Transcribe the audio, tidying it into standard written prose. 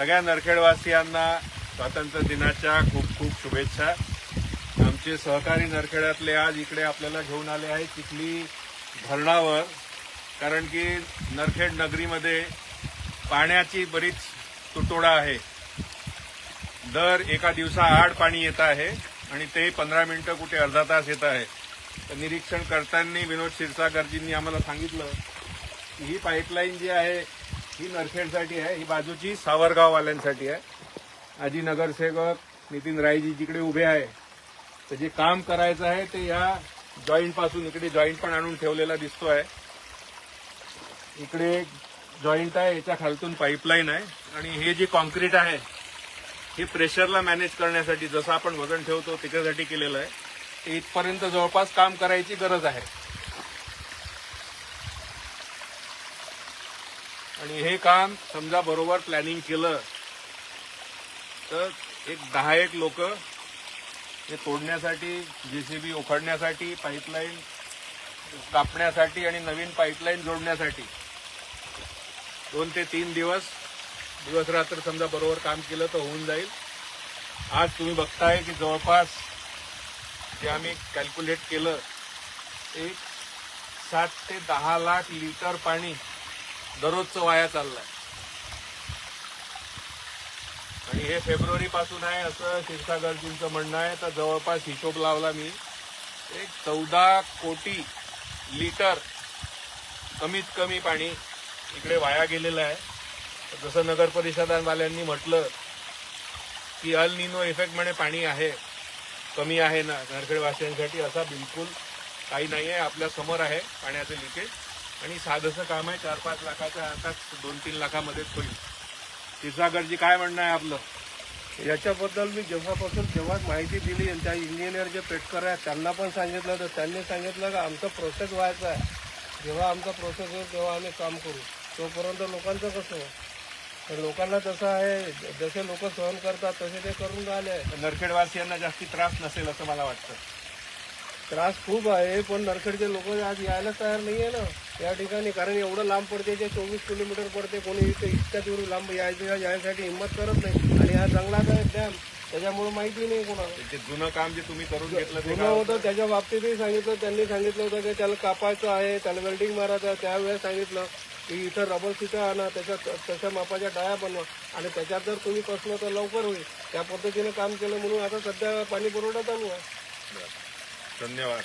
सगळ्या नरखेडवासियांना स्वातंत्र्य दिनाच्या खूप खूप शुभेच्छा। आमचे सहकारी नरखेड्यातले आज इकडे आपल्याला घेऊन आले आहेत चिखली धरणावर, कारण की नरखेड नगरीमध्ये पाण्याची बरीच तुटवडा आहे। दर एका दिवसाआड पाणी येत आहे आणि ते 15 मिनिटं कुठे अर्धा तास येत आहे। तर निरीक्षण करताना विनोद क्षीरसागरजींनी आम्हाला सांगितलं की ही पाईपलाईन जी आहे ही नरखेडसाठी आहे, ही बाजूची सावरगाववाल्यांसाठी आहे। आजी नगरसेवक नितीन रायजी जिकडे उभे आहे, तर जे काम करायचं आहे ते या जॉईंट पासून, इकडे जॉईंट पण आणून ठेवलेला दिसतो आहे, इकडे जॉईंट आहे, याच्या खालतून पाईपलाईन आहे आणि हे जे कॉन्क्रीट आहे हे प्रेशरला मॅनेज करण्यासाठी, जसं आपण वजन ठेवतो त्याच्यासाठी केलेलं आहे। ते इथपर्यंत जवळपास काम करायची गरज आहे आणि हे काम समजा बरोबर प्लॅनिंग केलं तर एक 10-1 लोक हे तोडण्यासाठी, जेसीबी उखडण्यासाठी, पाईपलाईन कापण्यासाठी आणि नवीन पाईपलाईन जोडण्यासाठी 2 ते 3 दिवस रात्र समजा बरोबर काम केलं तर होऊन जाईल। आज तुम्ही बघताय की जवळपास जे आम्ही कॅल्क्युलेट केलं, एक 7 ते 10 लाख लिटर पाणी दररोजचं वाया चाललंय आणि हे फेब्रुवारी पासून आहे असं क्षीरसागरजींचं म्हणणं आहे। तर जवळपास हिशोब लावला मी, एक 14 कोटी लिटर कमीत कमी पाणी इकडे वाया गेलेलं आहे। जसं नगर परिषदावाल्यांनी म्हटलं की अल निनो इफेक्ट म्हणे पाणी आहे, कमी आहे ना नरखेडवासियांसाठी, असा बिलकुल काही नाही आहे। आपल्या समोर आहे पाण्याचं लिकेज आणि साधंसं काम आहे, 4-5 लाखाचं आता 2-3 लाखामध्येच होईल। क्षीरसागरजी काय म्हणणं आहे आपलं याच्याबद्दल? मी जेव्हा माहिती दिली आणि त्या इंजिनियर जे पेटकर आहेत त्यांना पण सांगितलं, तर त्यांनी सांगितलं की आमचा प्रोसेस व्हायचा आहे, जेव्हा आमचा प्रोसेस होईल तेव्हा आम्ही काम करू। तोपर्यंत लोकांचं कसं? तर लोकांना तसं आहे, जसे लोक सहन करतात तसे ते करून राहिले आहे। नरखेडवासियांना जास्ती त्रास नसेल असं मला वाटतं। त्रास खूप आहे, पण नरखेडचे लोक आज यायलाच तयार नाही आहे ना या ठिकाणी, कारण एवढं लांब पडते, जे 24 किलोमीटर पडते, कोणी इतक्या दूर लांब यायसाठी हिंमत करत नाही। आणि हा जंगलात आहे डॅम, त्याच्यामुळे माहिती नाही कोणाला। ते जुनं काम जे तुम्ही करून घेतलं ते जुनं होतं त्याच्या बाबतीतही सांगितलं, त्यांनी सांगितलं होतं की त्याला कापायचं आहे, त्याला वेल्डिंग मारायचं आहे। त्यावेळेस सांगितलं की इथं रबर सीटं आणा, त्याच्यात तशा मापाच्या डाया बनवा आणि त्याच्यात जर तुम्ही कसलं तर लवकर होईल। त्या पद्धतीने काम केलं म्हणून आता सध्या पाणी पुरवठा चालू आहे। धन्यवाद।